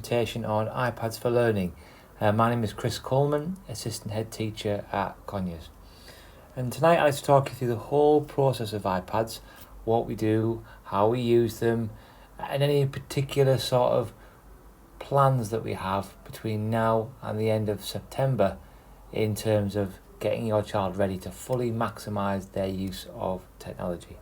presentation on iPads for learning. My name is Chris Coleman, Assistant Head Teacher at Conyers. And tonight I'd like to talk you through the whole process of iPads, what we do, how we use them, and any particular sort of plans that we have between now and the end of September in terms of getting your child ready to fully maximise their use of technology.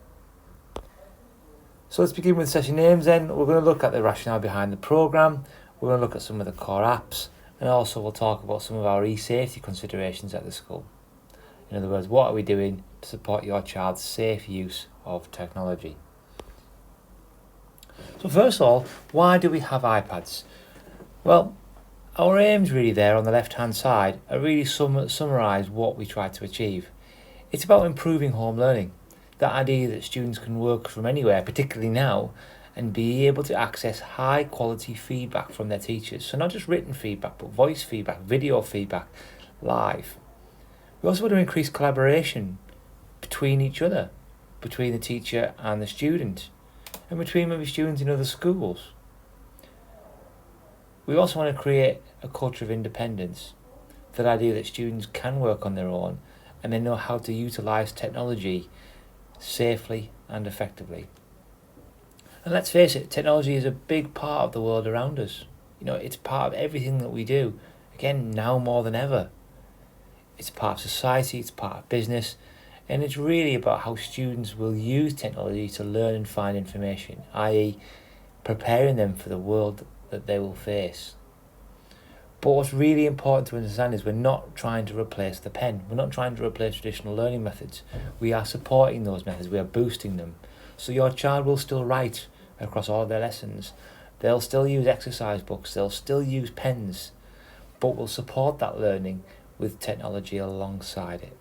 So let's begin with session names then. We're going to look at the rationale behind the programme, we're going to look at some of the core apps, and also we'll talk about some of our e-safety considerations at the school. In other words, what are we doing to support your child's safe use of technology? So first of all, why do we have iPads? Well, our aims really there on the left hand side are really summarise what we try to achieve. It's about improving home learning. That idea that students can work from anywhere, particularly now, and be able to access high quality feedback from their teachers. So not just written feedback, but voice feedback, video feedback, live. We also want to increase collaboration between each other, between the teacher and the student, and between maybe students in other schools. We also want to create a culture of independence. That idea that students can work on their own and they know how to utilise technology safely and effectively. And let's face it, technology is a big part of the world around us. It's part of everything that we do. Again, now more than ever. It's part of society, it's part of business, and it's really about how students will use technology to learn and find information, i.e. preparing them for the world that they will face. But what's really important to understand is we're not trying to replace the pen. We're not trying to replace traditional learning methods. We are supporting those methods. We are boosting them. So your child will still write across all of their lessons. They'll still use exercise books. They'll still use pens. But we'll support that learning with technology alongside it.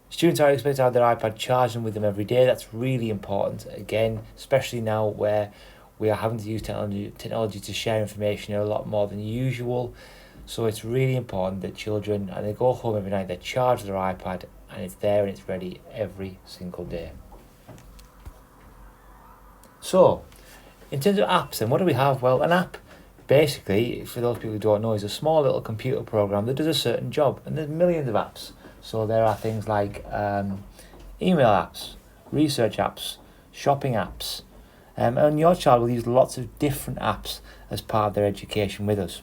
Students are expected to have their iPad charging with them every day. That's really important. Again, especially now where we are having to use technology to share information a lot more than usual. So it's really important that children, and they go home every night, they charge their iPad and it's there and it's ready every single day. So, in terms of apps then, what do we have? Well, an app, basically, for those people who don't know, is a small little computer program that does a certain job. And there's millions of apps. So there are things like email apps, research apps, shopping apps, and your child will use lots of different apps as part of their education with us.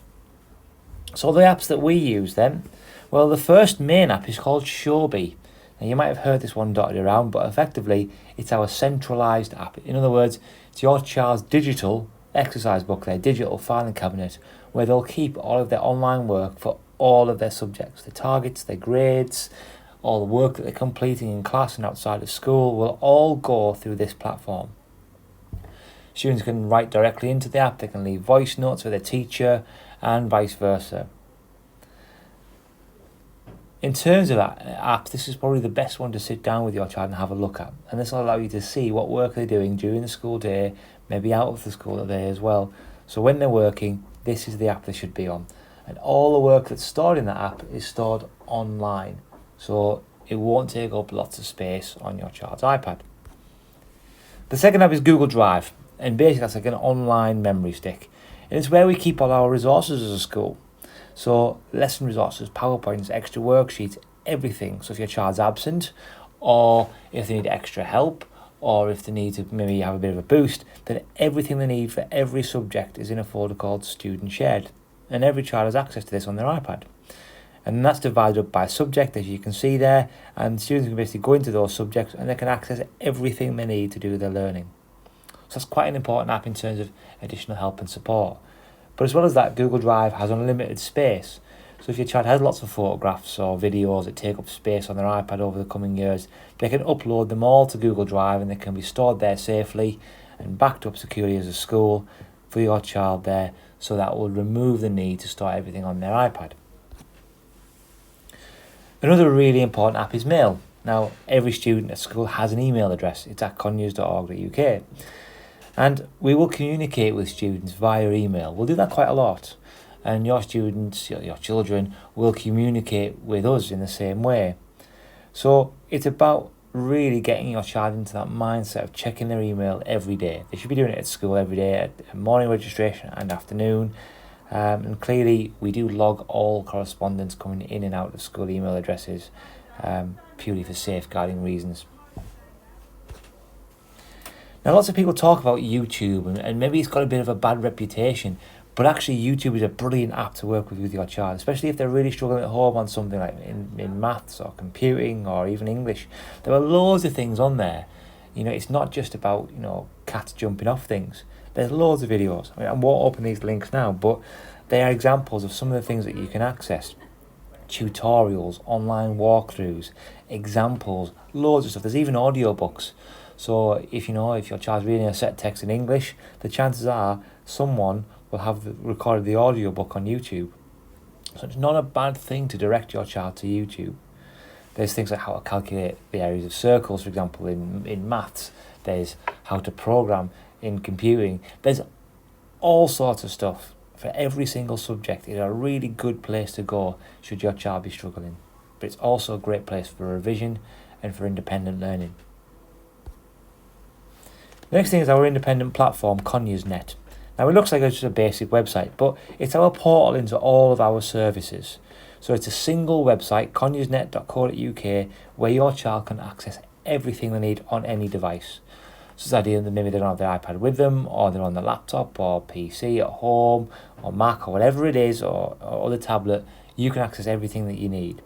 So the apps that we use then, well, the first main app is called SHOWBIE. Now you might have heard this one dotted around, but effectively it's our centralised app. In other words, it's your child's digital exercise book, their digital filing cabinet, where they'll keep all of their online work for all of their subjects, their targets, their grades, all the work that they're completing in class and outside of school will all go through this platform. Students can write directly into the app, they can leave voice notes for their teacher and vice versa. In terms of that app, this is probably the best one to sit down with your child and have a look at. And this will allow you to see what work they're doing during the school day, maybe out of the school day as well. So when they're working, this is the app they should be on. And all the work that's stored in that app is stored online. So it won't take up lots of space on your child's iPad. The second app is Google Drive. And basically that's like an online memory stick. And it's where we keep all our resources as a school. So lesson resources, PowerPoints, extra worksheets, everything. So if your child's absent, or if they need extra help, or if they need to maybe have a bit of a boost, then everything they need for every subject is in a folder called Student Shared. And every child has access to this on their iPad. And that's divided up by subject, as you can see there. And students can basically go into those subjects and they can access everything they need to do their learning. So that's quite an important app in terms of additional help and support. But as well as that, Google Drive has unlimited space. So if your child has lots of photographs or videos that take up space on their iPad over the coming years, they can upload them all to Google Drive and they can be stored there safely and backed up securely as a school for your child there. So that will remove the need to store everything on their iPad. Another really important app is Mail. Now, every student at school has an email address. It's at conyers.org.uk. And we will communicate with students via email. We'll do that quite a lot. And your students, your children, will communicate with us in the same way. So it's about really getting your child into that mindset of checking their email every day. They should be doing it at school every day, at morning registration and afternoon. And clearly, we do log all correspondence coming in and out of school email addresses, purely for safeguarding reasons. Now, lots of people talk about YouTube, and maybe it's got a bit of a bad reputation, but actually YouTube is a brilliant app to work with your child, especially if they're really struggling at home on something like in maths or computing or even English. There are loads of things on there. It's not just about, cats jumping off things. There's loads of videos. I won't open these links now, but they are examples of some of the things that you can access. Tutorials, online walkthroughs, examples, loads of stuff. There's even audiobooks. So if your child's reading a set text in English, the chances are someone will have recorded the audiobook on YouTube. So it's not a bad thing to direct your child to YouTube. There's things like how to calculate the areas of circles, for example, in maths. There's how to program in computing. There's all sorts of stuff for every single subject. It's a really good place to go should your child be struggling. But it's also a great place for revision and for independent learning. The next thing is our independent platform, CONYERSNET. Now, it looks like it's just a basic website, but it's our portal into all of our services. So it's a single website, conyersnet.co.uk, where your child can access everything they need on any device. So it's the idea that maybe they don't have their iPad with them, or they're on the laptop or PC at home, or Mac, or whatever it is, or other tablet. You can access everything that you need.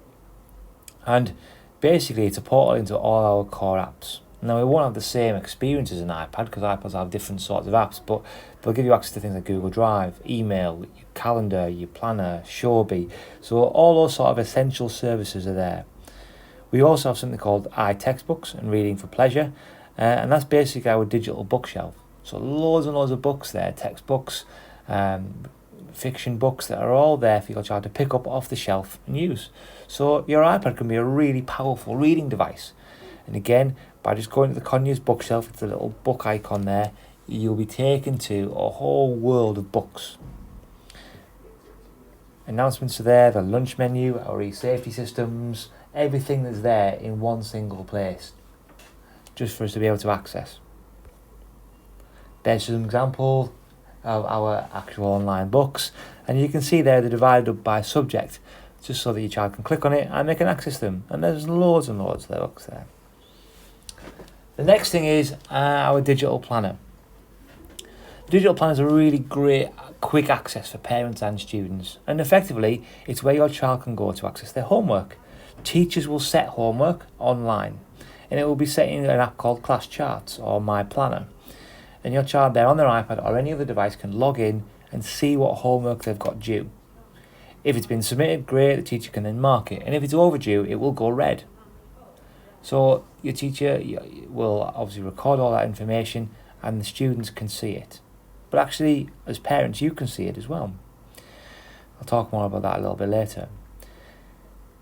And basically, it's a portal into all our core apps. Now, we won't have the same experience as an iPad, because iPads have different sorts of apps, but they'll give you access to things like Google Drive, email, your calendar, your planner, SHOWBIE. So all those sort of essential services are there. We also have something called iTextbooks and Reading for Pleasure, and that's basically our digital bookshelf. So loads and loads of books there, textbooks, fiction books that are all there for your child to pick up off the shelf and use. So your iPad can be a really powerful reading device. And again, by just going to the Conyers bookshelf, it's a little book icon there, you'll be taken to a whole world of books. Announcements are there, the lunch menu, our e-safety systems, everything that's there in one single place, just for us to be able to access. There's an example of our actual online books, and you can see there they're divided up by subject, just so that your child can click on it and they can access them. And there's loads and loads of books there. The next thing is our digital planner. The digital planner is a really great quick access for parents and students, and effectively it's where your child can go to access their homework. Teachers will set homework online, and it will be set in an app called Class Charts or My Planner, and your child there on their iPad or any other device can log in and see what homework they've got due. If it's been submitted, great, the teacher can then mark it, and if it's overdue, it will go red. So your teacher will obviously record all that information and the students can see it. But actually, as parents, you can see it as well. I'll talk more about that a little bit later.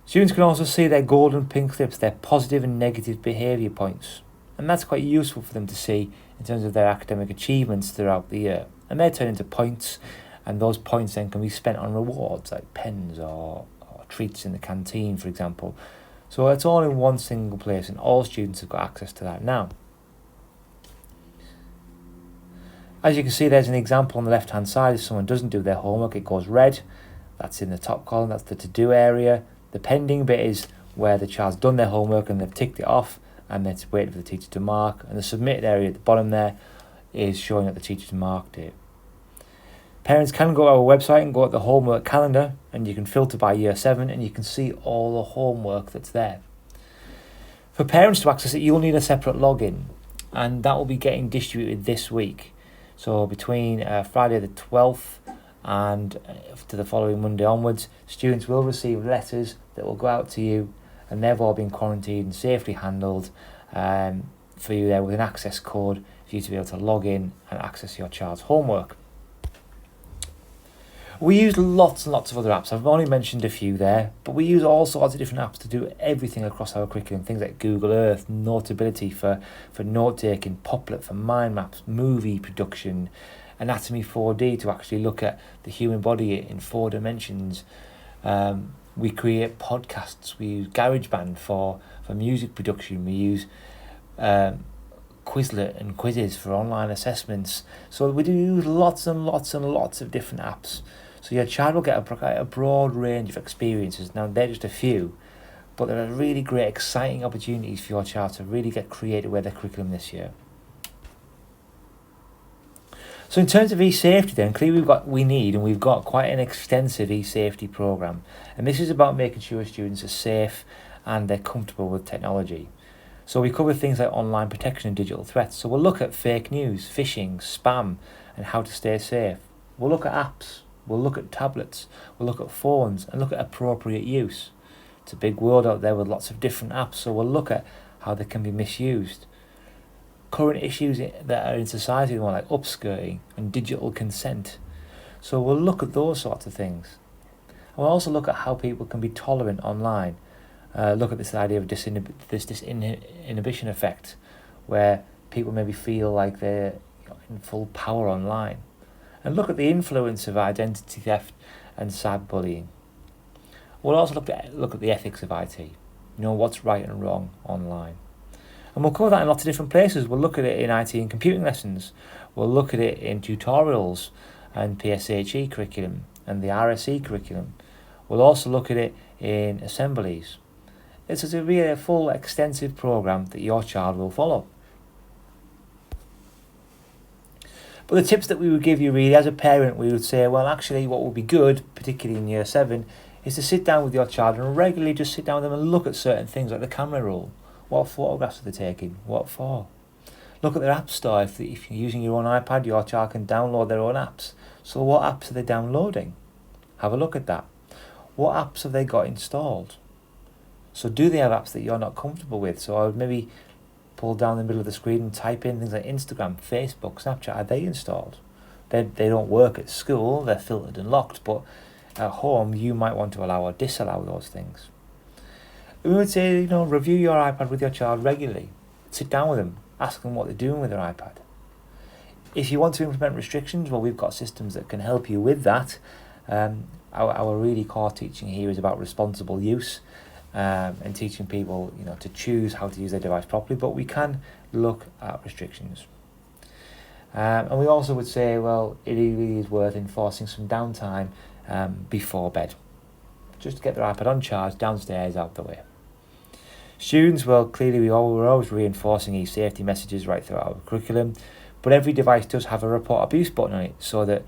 Students can also see their gold and pink slips, their positive and negative behaviour points. And that's quite useful for them to see in terms of their academic achievements throughout the year. And they turn into points, and those points then can be spent on rewards like pens or treats in the canteen, for example. So it's all in one single place, and all students have got access to that now. As you can see, there's an example on the left-hand side. If someone doesn't do their homework, it goes red. That's in the top column, that's the to-do area. The pending bit is where the child's done their homework and they've ticked it off, and it's waiting for the teacher to mark. And the submitted area at the bottom there is showing that the teacher's marked it. Parents can go to our website and go to the homework calendar, and you can filter by year 7 and you can see all the homework that's there. For parents to access it, you'll need a separate login, and that will be getting distributed this week. So between Friday the 12th and to the following Monday onwards, students will receive letters that will go out to you, and they've all been quarantined and safely handled for you there with an access code for you to be able to log in and access your child's homework. We use lots and lots of other apps. I've only mentioned a few there, but we use all sorts of different apps to do everything across our curriculum. Things like Google Earth, Notability for note-taking, Poplet for mind maps, movie production, Anatomy 4D to actually look at the human body in 4 dimensions, We create podcasts. We use GarageBand for music production. We use Quizlet and quizzes for online assessments. So we do use lots and lots and lots of different apps. So your child will get a broad range of experiences. Now, they're just a few, but there are really great, exciting opportunities for your child to really get creative with their curriculum this year. So in terms of e-safety then, clearly we've got quite an extensive e-safety programme. And this is about making sure students are safe and they're comfortable with technology. So we cover things like online protection and digital threats. So we'll look at fake news, phishing, spam, and how to stay safe. We'll look at apps, we'll look at tablets, we'll look at phones, and look at appropriate use. It's a big world out there with lots of different apps, so we'll look at how they can be misused. Current issues that are in society, like upskirting and digital consent. So we'll look at those sorts of things. And we'll also look at how people can be tolerant online. Look at this idea of disinhibition effect, where people maybe feel like they're in full power online. And look at the influence of identity theft and cyberbullying. We'll also look at the ethics of IT. What's right and wrong online. And we'll cover that in lots of different places. We'll look at it in IT and computing lessons. We'll look at it in tutorials and PSHE curriculum and the RSE curriculum. We'll also look at it in assemblies. It's a really full, extensive programme that your child will follow. But the tips that we would give you really as a parent, we would say, well, actually what would be good, particularly in year 7, is to sit down with your child and regularly just sit down with them and look at certain things like the camera rule. What photographs are they taking? What for? Look at their app store. If you're using your own iPad, your child can download their own apps. So what apps are they downloading? Have a look at that. What apps have they got installed? So do they have apps that you're not comfortable with? So I would maybe pull down the middle of the screen and type in things like Instagram, Facebook, Snapchat. Are they installed? They don't work at school. They're filtered and locked. But at home, you might want to allow or disallow those things. We would say, review your iPad with your child regularly. Sit down with them. Ask them what they're doing with their iPad. If you want to implement restrictions, well, we've got systems that can help you with that. Our really core teaching here is about responsible use and teaching people, to choose how to use their device properly. But we can look at restrictions. And we also would say, well, it really is worth enforcing some downtime before bed. Just to get their iPad on charge, downstairs, out the way. Students, well, clearly we're always reinforcing e-safety messages right throughout our curriculum, but every device does have a report abuse button on it, so that,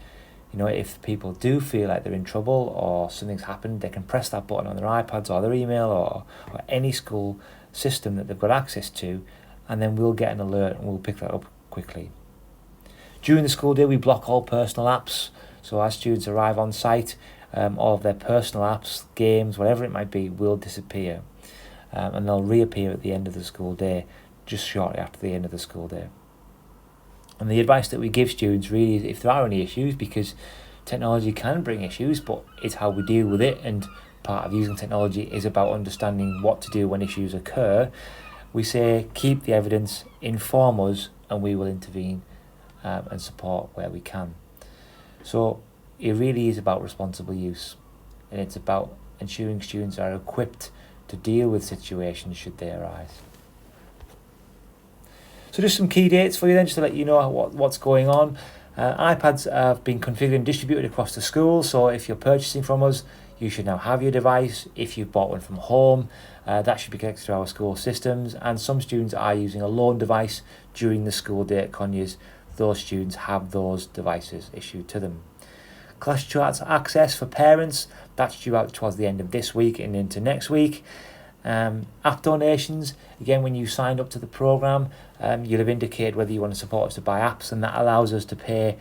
if people do feel like they're in trouble or something's happened, they can press that button on their iPads or their email or any school system that they've got access to, and then we'll get an alert and we'll pick that up quickly. During the school day, we block all personal apps, so as students arrive on site, all of their personal apps, games, whatever it might be, will disappear. And they'll reappear at the end of the school day, just shortly after the end of the school day. And the advice that we give students really is, if there are any issues, because technology can bring issues, but it's how we deal with it, and part of using technology is about understanding what to do when issues occur, we say keep the evidence, inform us, and we will intervene and support where we can. So it really is about responsible use, and it's about ensuring students are equipped to deal with situations should they arise. So just some key dates for you then, just to let you know what's going on. iPads have been configured and distributed across the school, so if you're purchasing from us, you should now have your device. If you've bought one from home, that should be connected to our school systems, and some students are using a loan device during the school day at Conyers. Those students have those devices issued to them. Class charts access for parents, that's due out towards the end of this week and into next week. App donations, again, when you signed up to the programme, you'll have indicated whether you want to support us to buy apps, and that allows us to pay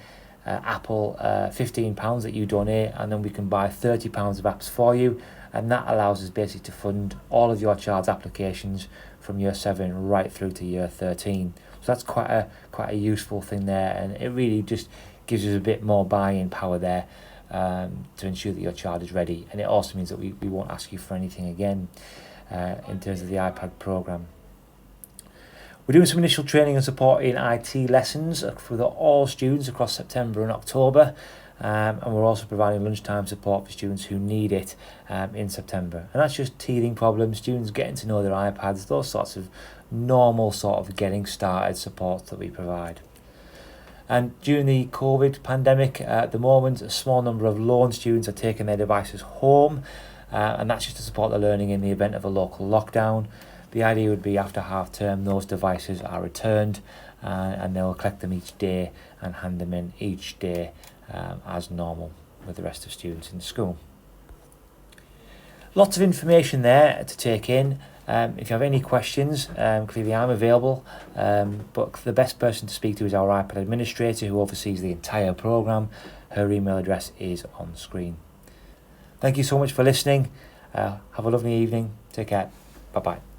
Apple £15 that you donate, and then we can buy £30 of apps for you, and that allows us basically to fund all of your child's applications from year 7 right through to year 13. So that's quite a useful thing there, and it really just gives us a bit more buying power there to ensure that your child is ready. And it also means that we won't ask you for anything again in terms of the iPad programme. We're doing some initial training and support in IT lessons for all students across September and October. and we're also providing lunchtime support for students who need it in September. And that's just teething problems, students getting to know their iPads, those sorts of normal sort of getting started support that we provide. And during the COVID pandemic, at the moment, a small number of lone students are taking their devices home, and that's just to support their learning in the event of a local lockdown. The idea would be after half term, those devices are returned, and they'll collect them each day and hand them in each day as normal with the rest of students in school. Lots of information there to take in. If you have any questions, clearly I'm available, but the best person to speak to is our iPad administrator who oversees the entire programme. Her email address is on screen. Thank you so much for listening. Have a lovely evening. Take care. Bye-bye.